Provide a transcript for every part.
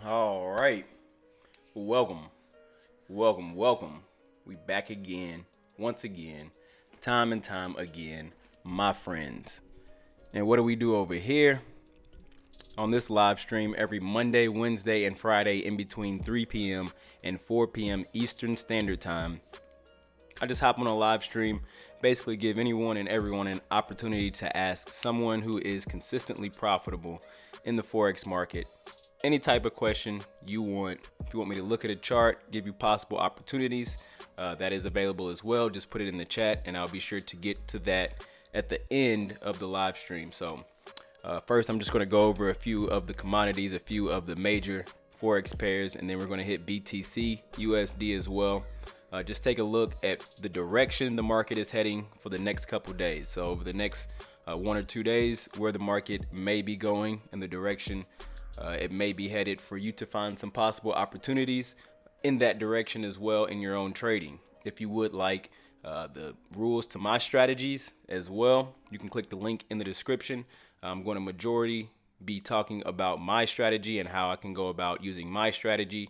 All right. Welcome. Welcome. We back again, once again, time and time again, my friends. And what do we do over here? On this live stream every Monday, Wednesday, and Friday in between 3 p.m. and 4 p.m. Eastern Standard Time. I just hop on a live stream, basically give anyone and everyone an opportunity to ask someone who is consistently profitable in the Forex market any type of question you want. If you want me to look at a chart, give you possible opportunities, that is available as well. Just put it in the chat and I'll be sure to get to that at the end of the live stream. So first, I'm just going to go over a few of the commodities, a few of the major Forex pairs, and then we're going to hit BTC, USD as well. Just take a look at the direction the market is heading for the next couple days. So over the next 1 or 2 days, where the market may be going and the direction it may be headed, for you to find some possible opportunities in that direction as well in your own trading. If you would like the rules to my strategies as well, you can click the link in the description. I'm going to majority be talking about my strategy and how I can go about using my strategy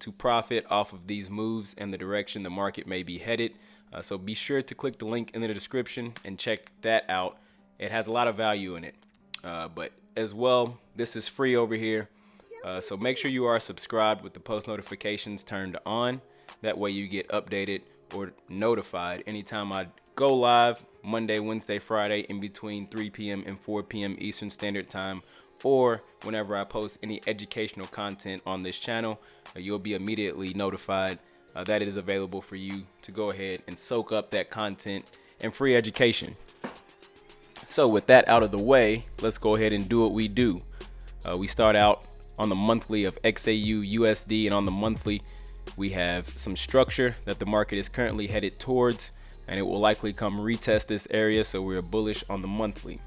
to profit off of these moves and the direction the market may be headed. So be sure to click the link in the description and check that out. It has a lot of value in it. But as well, this is free over here. So make sure you are subscribed with the post notifications turned on. That way you get updated or notified anytime I go live Monday, Wednesday, Friday in between 3 p.m. and 4 p.m. Eastern Standard Time, or whenever I post any educational content on this channel, you'll be immediately notified that it is available for you to go ahead and soak up that content and free education. So with that out of the way, let's go ahead and do what we do. We start out on the monthly of XAU USD, and on the monthly we have some structure that the market is currently headed towards, and it will likely come retest this area, so we're bullish on the monthly.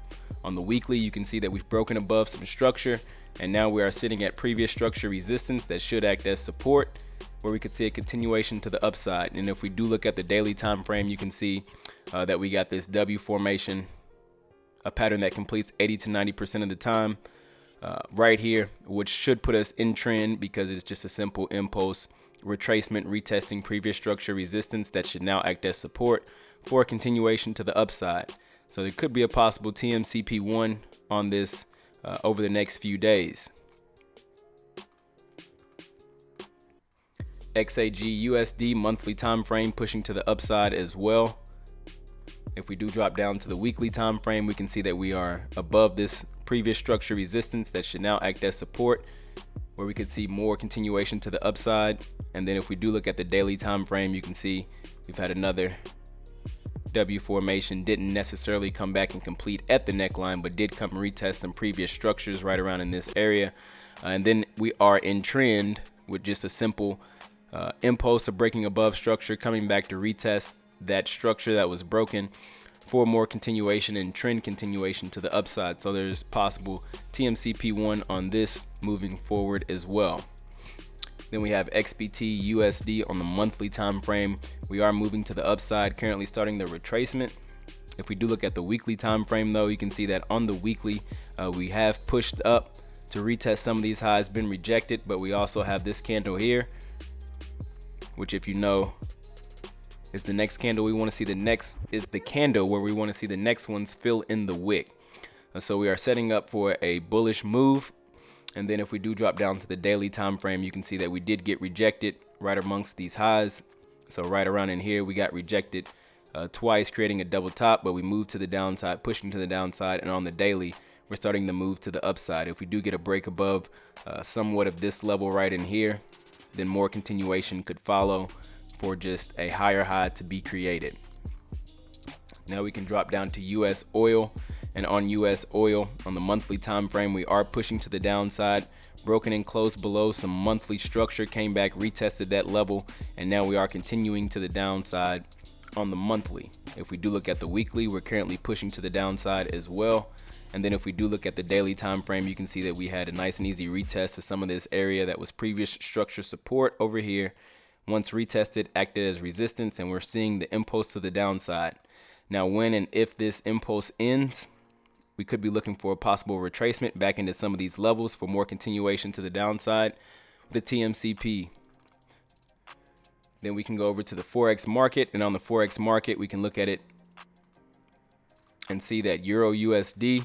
On the weekly, you can see that we've broken above some structure, and now we are sitting at previous structure resistance that should act as support, where we could see a continuation to the upside. And if we do look at the daily time frame, you can see that we got this W formation, a pattern that completes 80 to 90% of the time right here, which should put us in trend because it's just a simple impulse retracement retesting previous structure resistance that should now act as support for a continuation to the upside. So there could be a possible TMCP1 on this over the next few days. XAG USD monthly time frame pushing to the upside as well. If we do drop down to the weekly time frame, we can see that we are above this previous structure resistance that should now act as support, where we could see more continuation to the upside. And then if we do look at the daily time frame, you can see we've had another W formation. Didn't necessarily come back and complete at the neckline, but did come retest some previous structures right around in this area. And then we are in trend with just a simple impulse of breaking above structure, coming back to retest that structure that was broken for more continuation and trend continuation to the upside. So there's possible TMCP1 on this moving forward as well. Then we have XBT USD on the monthly time frame. We are moving to the upside, currently starting the retracement. If we do look at the weekly time frame though, you can see that on the weekly we have pushed up to retest some of these highs, been rejected, but we also have this candle here, which, if you know, is the next candle we want to see. The next is the candle where we want to see the next ones fill in the wick. So we are setting up for a bullish move. And then if we do drop down to the daily time frame, you can see that we did get rejected right amongst these highs. So right around in here, we got rejected twice, creating a double top, but we moved to the downside, pushing to the downside. And on the daily, we're starting to move to the upside. If we do get a break above somewhat of this level right in here, then more continuation could follow for just a higher high to be created. Now we can drop down to US oil, and on US oil on the monthly time frame, we are pushing to the downside, broken and closed below some monthly structure, came back, retested that level, and now we are continuing to the downside on the monthly. If we do look at the weekly, we're currently pushing to the downside as well. And then if we do look at the daily time frame, you can see that we had a nice and easy retest to some of this area that was previous structure support over here. Once retested, acted as resistance, and we're seeing the impulse to the downside. Now when and if this impulse ends, we could be looking for a possible retracement back into some of these levels for more continuation to the downside. The TMCP. Then we can go over to the Forex market, and on the Forex market, we can look at it and see that Euro USD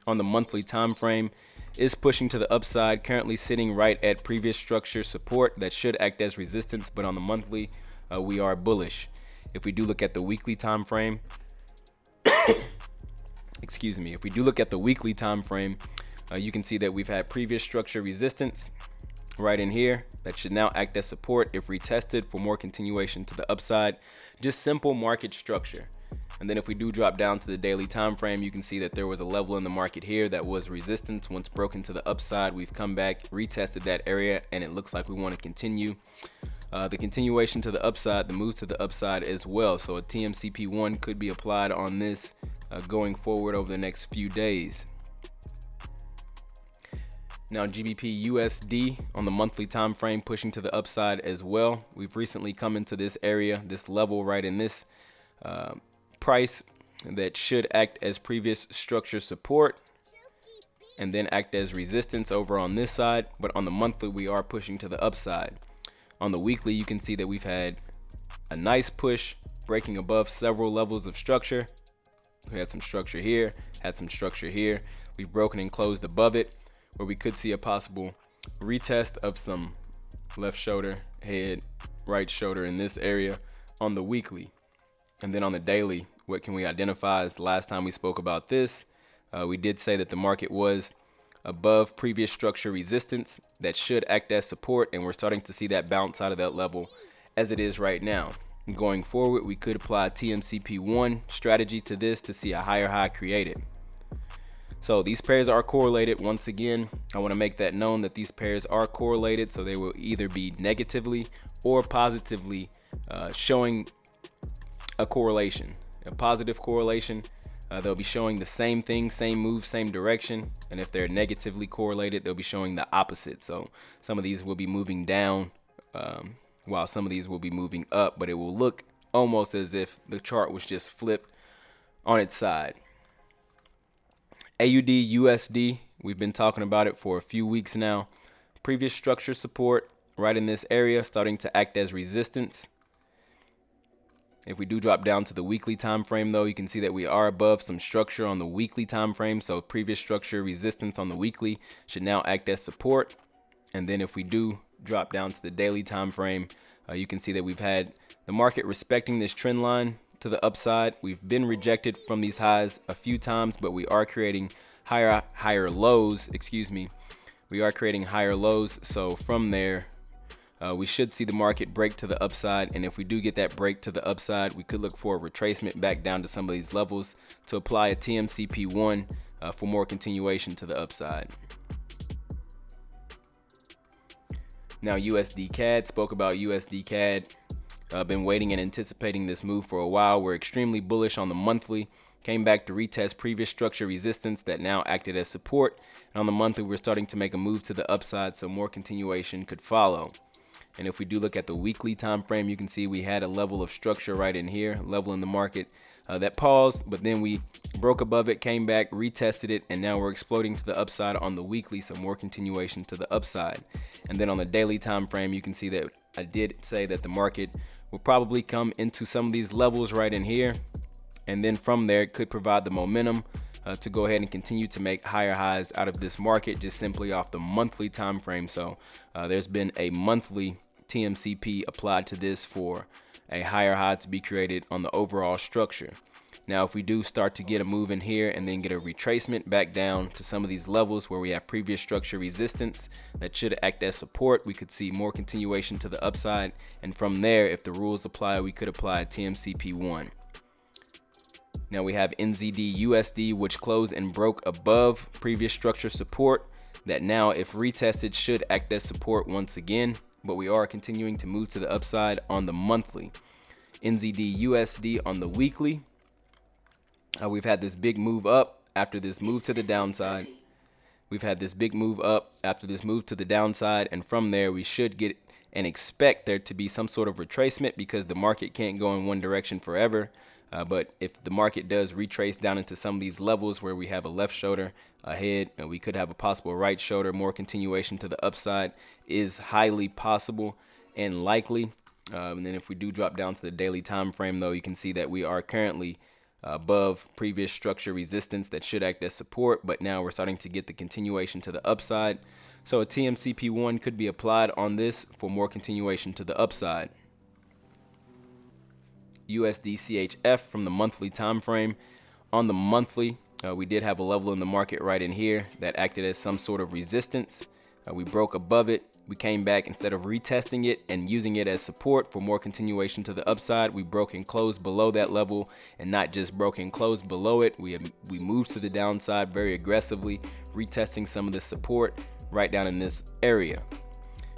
on the monthly time frame is pushing to the upside, currently sitting right at previous structure support that should act as resistance, but on the monthly, we are bullish. If we do look at the weekly time frame, excuse me, if we do look at the weekly time frame, you can see that we've had previous structure resistance right in here that should now act as support if retested for more continuation to the upside. Just simple market structure. And then if we do drop down to the daily time frame, you can see that there was a level in the market here that was resistance. Once broken to the upside, we've come back, retested that area, and it looks like we want to continue the continuation to the upside, the move to the upside as well. So a TMCP1 could be applied on this going forward over the next few days. Now GBP USD on the monthly time frame pushing to the upside as well. We've recently come into this area, this level right in this price that should act as previous structure support and then act as resistance over on this side. But on the monthly, we are pushing to the upside. On the weekly, you can see that we've had a nice push breaking above several levels of structure. We had some structure here, had some structure here. We've broken and closed above it, where we could see a possible retest of some left shoulder, head, right shoulder in this area on the weekly. And then on the daily, what can we identify as the last time we spoke about this? We did say that the market was above previous structure resistance that should act as support, and we're starting to see that bounce out of that level as it is right now. Going forward, we could apply TMCP1 strategy to this to see a higher high created. So these pairs are correlated. Once again, I want to make that known that these pairs are correlated, so they will either be negatively or positively showing a correlation, a positive correlation. They'll be showing the same thing, same move, same direction. And if they're negatively correlated, they'll be showing the opposite. So some of these will be moving down while some of these will be moving up, but it will look almost as if the chart was just flipped on its side. AUD USD, we've been talking about it for a few weeks now. Previous structure support right in this area, starting to act as resistance. If we do drop down to the weekly time frame, though, you can see that we are above some structure on the weekly time frame. So previous structure resistance on the weekly should now act as support. And then if we do drop down to the daily time frame, you can see that we've had the market respecting this trend line to the upside. We've been rejected from these highs a few times, but we are creating higher lows. Excuse me. We are creating higher lows. So from there, we should see the market break to the upside, and if we do get that break to the upside, we could look for a retracement back down to some of these levels to apply a TMCP1 for more continuation to the upside. Now USD CAD, spoke about USD CAD. Been waiting and anticipating this move for a while. We're extremely bullish on the monthly. Came back to retest previous structure resistance that now acted as support. And on the monthly, we're starting to make a move to the upside, so more continuation could follow. And if we do look at the weekly time frame, you can see we had a level of structure right in here, level in the market that paused, but then we broke above it, came back, retested it, and now we're exploding to the upside on the weekly, so more continuation to the upside. And then on the daily time frame, you can see that I did say that the market will probably come into some of these levels right in here, and then from there it could provide the momentum to go ahead and continue to make higher highs out of this market just simply off the monthly time frame. So there's been a monthly TMCP applied to this for a higher high to be created on the overall structure. Now if we do start to get a move in here and then get a retracement back down to some of these levels where we have previous structure resistance that should act as support, we could see more continuation to the upside, and from there, if the rules apply, we could apply TMCP1. Now we have NZD USD, which closed and broke above previous structure support that now, if retested, should act as support once again, but we are continuing to move to the upside on the monthly. NZD USD on the weekly, we've had this big move up after this move to the downside. We've had this big move up after this move to the downside, and from there we should get and expect there to be some sort of retracement because the market can't go in one direction forever. But if the market does retrace down into some of these levels where we have a left shoulder ahead, we could have a possible right shoulder, more continuation to the upside is highly possible and likely. And then if we do drop down to the daily time frame, though, you can see that we are currently above previous structure resistance that should act as support, but now we're starting to get the continuation to the upside. So a TMCP1 could be applied on this for more continuation to the upside. USD/CHF from the monthly time frame. On the monthly, we did have a level in the market right in here that acted as some sort of resistance. We broke above it. We came back, instead of retesting it and using it as support for more continuation to the upside, we broke and closed below that level, and not just broke and closed below it. We moved to the downside very aggressively, retesting some of the support right down in this area.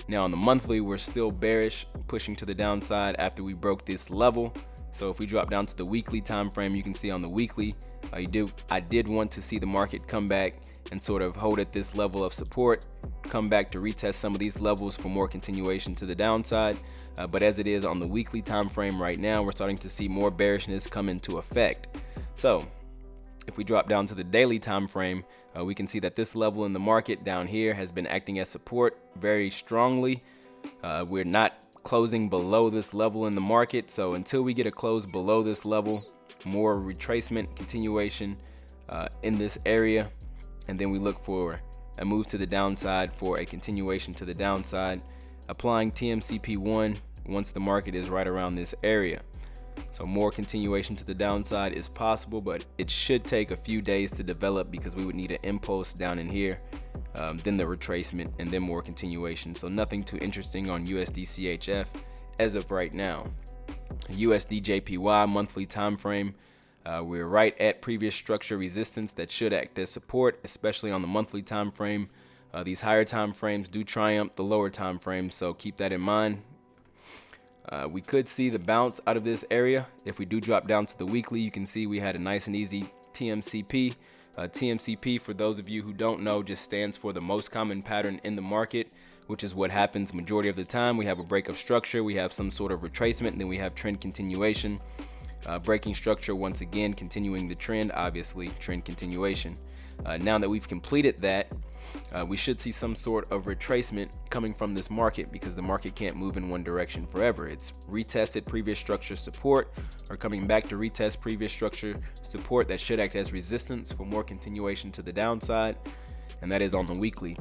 Now on the monthly, we're still bearish, pushing to the downside after we broke this level. So if we drop down to the weekly time frame, you can see on the weekly, I did want to see the market come back and sort of hold at this level of support, come back to retest some of these levels for more continuation to the downside. But as it is on the weekly time frame right now, we're starting to see more bearishness come into effect. So if we drop down to the daily time frame, we can see that this level in the market down here has been acting as support very strongly. We're not closing below this level in the market, so until we get a close below this level, more retracement continuation in this area, and then we look for a move to the downside for a continuation to the downside, applying TMCP1 once the market is right around this area. So more continuation to the downside is possible, but it should take a few days to develop because we would need an impulse down in here, then the retracement, and then more continuation. So nothing too interesting on USD/CHF as of right now. USD/JPY monthly time frame. We're right at previous structure resistance that should act as support, especially on the monthly time frame. These higher time frames do triumph the lower time frames, so keep that in mind. We could see the bounce out of this area. If we do drop down to the weekly, you can see we had a nice and easy TMCP. TMCP, for those of you who don't know, just stands for the most common pattern in the market, which is what happens majority of the time. We have a break of structure, we have some sort of retracement, and then we have trend continuation. Breaking structure, once again continuing the trend, obviously trend continuation. Now that we've completed that, we should see some sort of retracement coming from this market, because the market can't move in one direction forever. It's retested previous structure support, or coming back to retest previous structure support that should act as resistance for more continuation to the downside, and that is on the weekly.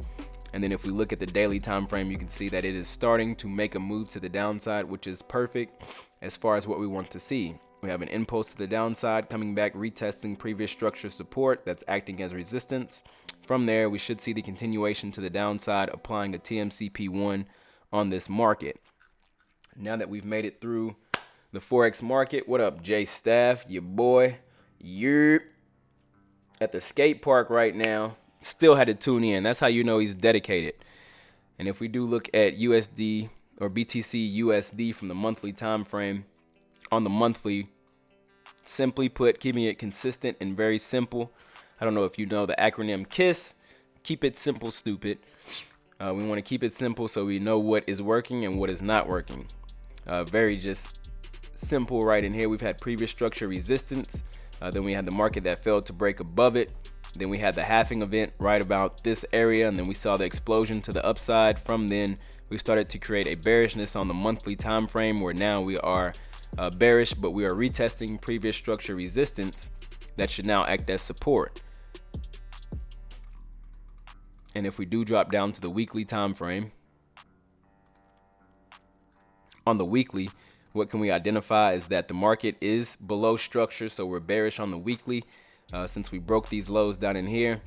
And then if we look at the daily time frame, you can see that it is starting to make a move to the downside, which is perfect as far as what we want to see. We have an impulse to the downside, coming back, retesting previous structure support that's acting as resistance. From there, we should see the continuation to the downside, applying a TMCP1 on this market. Now that we've made it through the Forex market, what up, Jay Staff, your boy? You're at the skate park right now. Still had to tune in. That's how you know he's dedicated. And if we do look at USD or BTC USD from the monthly time frame, on the monthly, simply put, keeping it consistent and very simple. I don't know if you know the acronym KISS. Keep it simple, stupid. We want to keep it simple so we know what is working and what is not working. Very just simple right in here. We've had previous structure resistance. Then we had the market that failed to break above it. Then we had the halving event right about this area, and then we saw the explosion to the upside. From then, we started to create a bearishness on the monthly time frame, where now we are bearish, but we are retesting previous structure resistance that should now act as support. And if we do drop down to the weekly time frame, on the weekly, what can we identify is that the market is below structure, so we're bearish on the weekly. Since we broke these lows down in here,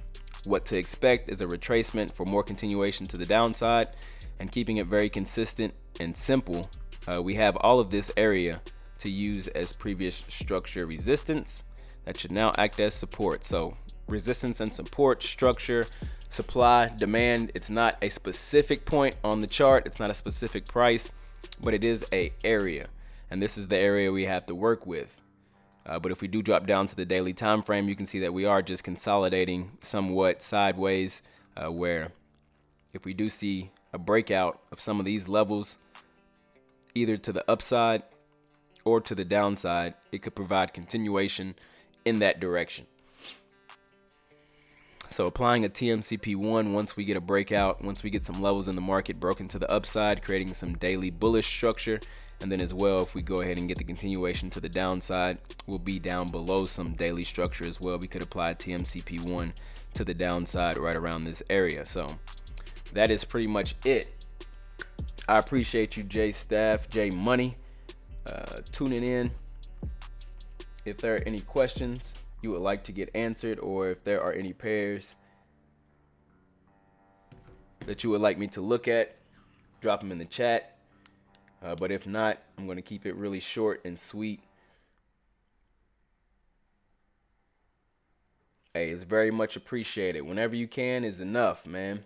what to expect is a retracement for more continuation to the downside. And keeping it very consistent and simple, we have all of this area to use as previous structure resistance that should now act as support. So resistance and support, structure, supply, demand. It's not a specific point on the chart, it's not a specific price, but it is a area, and this is the area we have to work with. But if we do drop down to the daily time frame, you can see that we are just consolidating somewhat sideways, where if we do see a breakout of some of these levels, either to the upside or to the downside, it could provide continuation in that direction. So applying a TMCP1 once we get a breakout, once we get some levels in the market broken to the upside, creating some daily bullish structure. And then as well, if we go ahead and get the continuation to the downside, we'll be down below some daily structure as well. We could apply TMCP1 to the downside right around this area. So that is pretty much it. I appreciate you, J Staff, J Money, tuning in. If there are any questions you would like to get answered, or if there are any pairs that you would like me to look at, drop them in the chat. But if not, I'm going to keep it really short and sweet. Hey, it's very much appreciated. Whenever you can is enough, man.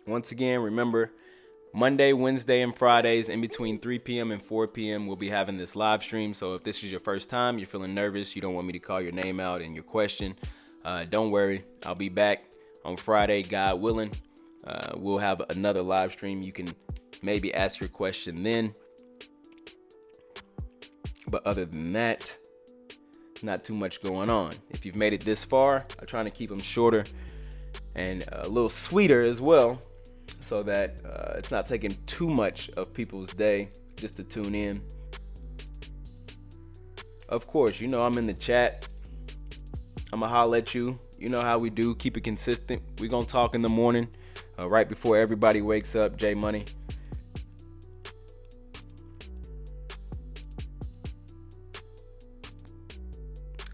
Once again, remember, Monday, Wednesday, and Fridays in between 3 p.m. and 4 p.m. we'll be having this live stream. So if this is your first time, you're feeling nervous, you don't want me to call your name out and your question, don't worry. I'll be back on Friday, God willing. We'll have another live stream. You can maybe ask your question then. But other than that, not too much going on. If you've made it this far, I'm trying to keep them shorter and a little sweeter as well, so that it's not taking too much of people's day just to tune in. Of course, you know I'm in the chat. I'm gonna holler at you. You know how we do. Keep it consistent. We're gonna talk in the morning, right before everybody wakes up. J Money.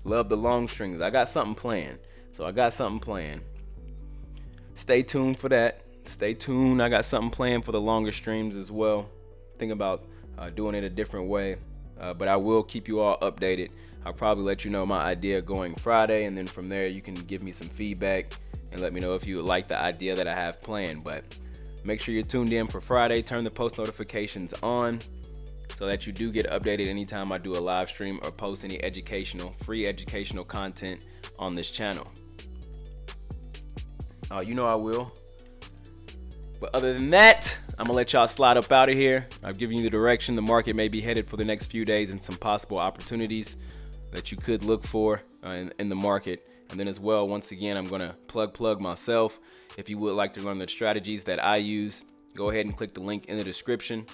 Love the long strings. I got something planned. Stay tuned for that. Stay tuned. I got something planned for the longer streams as well. Think about doing it a different way. But I will keep you all updated. I'll probably let you know my idea going Friday, and then from there you can give me some feedback and let me know if you would like the idea that I have planned. But make sure you're tuned in for Friday. Turn the post notifications on so that you do get updated anytime I do a live stream or post any free educational content on this channel. You know I will. But other than that, I'm gonna let y'all slide up out of here. I've given you the direction the market may be headed for the next few days and some possible opportunities that you could look for in the market. And then as well, once again, I'm gonna plug myself. If you would like to learn the strategies that I use, go ahead and click the link in the description.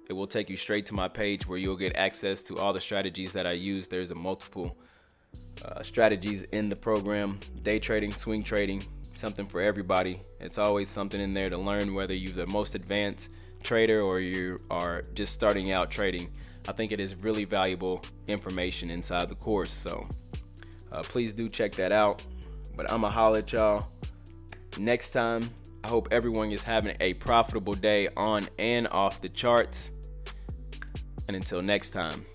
It will take you straight to my page where you'll get access to all the strategies that I use. There's a multiple strategies in the program: day trading, swing trading, something for everybody. It's always something in there to learn, whether you're the most advanced trader or you are just starting out trading. I think it is really valuable information inside the course. So please do check that out. But I'm gonna holler at y'all next time. I hope everyone is having a profitable day on and off the charts. And until next time.